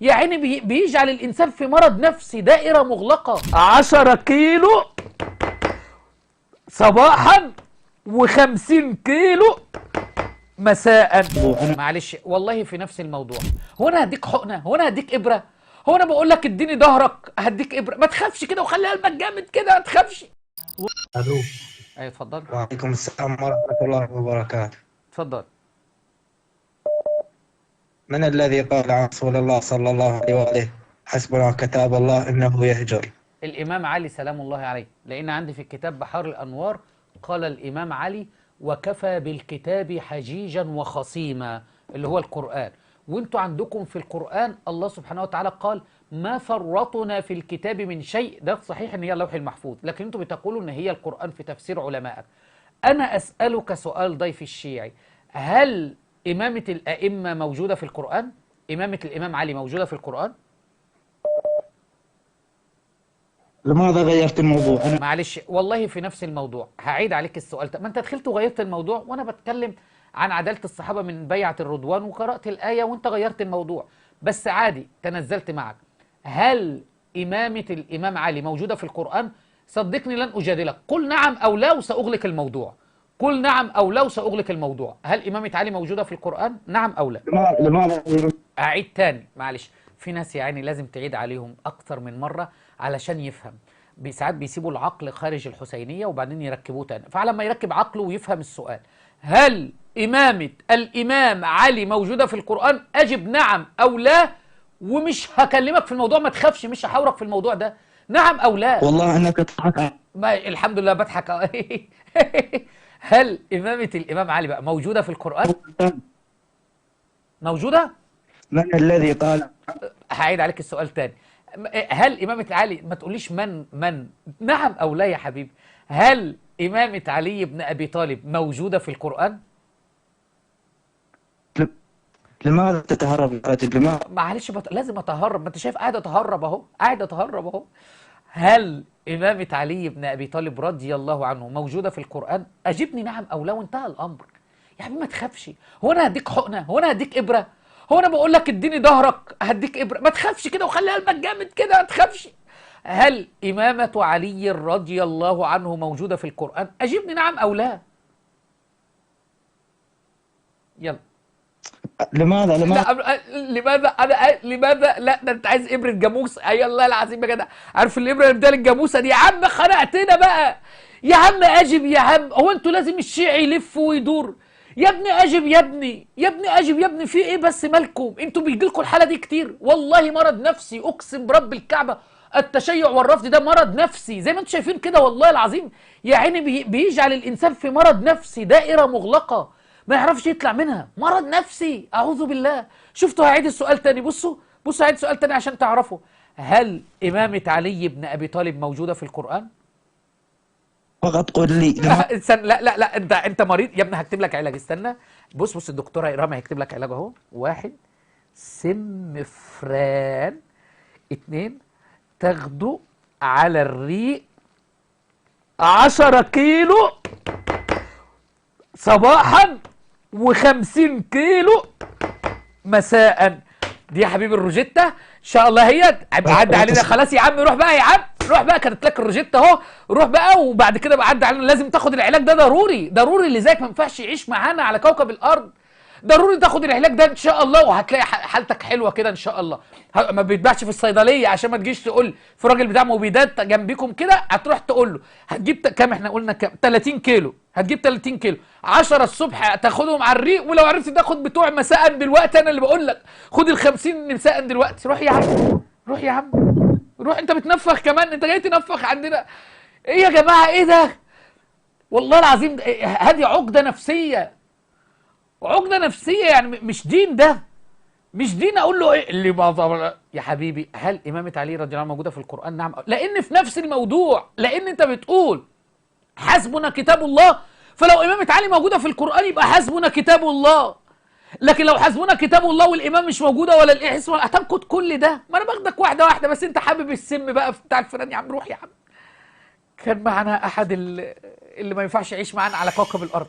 يا عيني بيجعل الإنسان في مرض نفسي، دائرة مغلقة. 10 كيلو صباحا و50 كيلو مساء. معلش والله في نفس الموضوع. هو أنا هديك حقنة؟ هو أنا هديك إبرة؟ هو أنا بقول لك اديني ظهرك هديك إبرة؟ ما تخافش كده وخلي قلبك جامد كده، ما تخافش. الو. أيوة اتفضل. وعليكم السلام ورحمة الله وبركاته. اتفضل. من الذي قال عن رسول الله صلى الله عليه وآله حسبنا كتاب الله إنه يهجر؟ الإمام علي سلام الله عليه، لأن عندي في الكتاب بحار الأنوار قال الإمام علي: وكفى بالكتاب حجيجا وخصيما، اللي هو القرآن. وانتوا عندكم في القرآن الله سبحانه وتعالى قال: ما فرطنا في الكتاب من شيء. ده صحيح ان هي اللوح المحفوظ، لكن انتوا بتقولوا ان هي القرآن في تفسير علمائك. أنا أسألك سؤال ضيفي الشيعي: هل إمامة الأئمة موجودة في القرآن؟ إمامة الإمام علي موجودة في القرآن؟ لماذا غيرت الموضوع؟ معلش والله في نفس الموضوع، هعيد عليك السؤال ده. ما انت دخلت وغيرت الموضوع، وانا بتكلم عن عدالة الصحابة من بيعة الرضوان وقرأت الآية وانت غيرت الموضوع، بس عادي تنزلت معك. هل إمامة الإمام علي موجودة في القرآن؟ صدقني لن أجادلك، قل نعم أو لا وسأغلق الموضوع. قل نعم أو لا وسأغلق الموضوع. هل إمامة علي موجودة في القرآن؟ نعم أو لا؟ لماذا؟ أعيد تاني معلش، في ناس يعني لازم تعيد عليهم أكتر من مرة علشان يفهم. ساعات بيسيبوا العقل خارج الحسينية وبعدين يركبوه تاني، فعلى ما يركب عقله ويفهم السؤال: هل إمامة الإمام علي موجودة في القرآن؟ أجب نعم أو لا، ومش هكلمك في الموضوع، ما تخافش، مش هحاورك في الموضوع ده. نعم أو لا؟ والله أنك تضحك. ما الحمد لله بضحك. هل إمامة الإمام علي بقى موجودة في القرآن؟ موجودة؟ من الذي قال؟ هعيد عليك السؤال تاني. هل إمامة علي، ما تقوليش من نعم أو لا يا حبيبي، هل إمامة علي بن أبي طالب موجودة في القرآن؟ لماذا تتهرب يا رجل؟ لماذا؟ معلش لازم أتهرب، ما أنت شايف قاعد أتهرب أهو، قاعد أتهرب أهو. هل إمامة علي بن أبي طالب رضي الله عنه موجودة في القرآن؟ أجبني نعم أو لا وانتهى الأمر. يا حبيبي ما تخافش، هو أنا هديك حقنة؟ هو أنا هديك إبرة؟ هو أنا بقول لك اديني ظهرك هديك إبرة؟ ما تخافش كده وخلي قلبك جامد كده، ما تخافش. هل إمامة علي رضي الله عنه موجودة في القرآن؟ أجبني نعم أو لا. يلا. لماذا؟ لا لماذا انا لماذا؟ لا ده انت عايز ابره جاموس. اي الله العظيم يا جدع، عارف الابره اللي بتاع الجاموسه دي؟ يا عم خنقتنا بقى يا عم، اجب يا عم. هو انتوا لازم الشيعي يلف ويدور؟ يا ابني اجب يا ابني، يا ابني اجب يا ابني، في ايه بس مالكم؟ انتوا بيجيلكم الحاله دي كتير؟ والله مرض نفسي، اقسم برب الكعبه. التشيع والرفض ده مرض نفسي زي ما انتوا شايفين كده، والله العظيم. يا عيني بيجعل الانسان في مرض نفسي، دائره مغلقه ما يعرفش يطلع منها، مرض نفسي، اعوذ بالله. شفتوا؟ هعيد السؤال تاني، بصوا هعيد السؤال تاني عشان تعرفوا: هل إمامة علي بن أبي طالب موجودة في القرآن؟ فقط قل لي استنى، لا انت مريض يا ابني، هكتب لك علاج، استنى. بص الدكتوره إيرام هيكتب لك علاج اهو: 1 سمفران، 2 تاخده على الريق 10 كيلو صباحا و50 كيلو مساء. دي يا حبيبي الروجيتا ان شاء الله، هي عدى علينا خلاص يا عم. روح بقى يا عم، روح بقى، كانت لك الروجيتا اهو، روح بقى. وبعد كده بقى عدى علينا، لازم تاخد العلاج ده ضروري ضروري، اللي زيك ما ينفعش يعيش معانا على كوكب الارض. ضروري تاخد العلاج ده ان شاء الله، وهتلاقي حالتك حلوه كده ان شاء الله. ما بيتباعش في الصيدليه، عشان ما تجيش تقول في راجل بتاع مبيدات جنبيكم كده، هتروح تقول له هتجيب كام؟ احنا قلنا كام؟ 30 كيلو. هتجيب 30 كيلو 10 الصبح تاخدهم على الريق، ولو عرفت تاخد بتوع مساء دلوقتي، انا اللي بقول لك خد ال 50 مساء دلوقتي. روح يا عم، روح يا عم، روح. انت بتنفخ كمان؟ انت جاي تنفخ عندنا؟ ايه يا جماعه ايه ده؟ والله العظيم هذه عقده نفسيه، عقده نفسيه يعني، مش دين ده، مش دين. اقول له ايه اللي ما يا حبيبي؟ هل امامه علي رضي الله عنها موجوده في القران؟ نعم. لان في نفس الموضوع، لان انت بتقول حسبنا كتاب الله، فلو امامه علي موجوده في القران يبقى حسبنا كتاب الله. لكن لو حسبنا كتاب الله والامام مش موجوده ولا الاسم، هتنقض كل ده. ما انا باخدك واحده واحده، بس انت حابب السم بقى بتاع الفيران. يا عم روح يا عم. كان معنا احد اللي ما ينفعش يعيش معانا على كوكب الارض.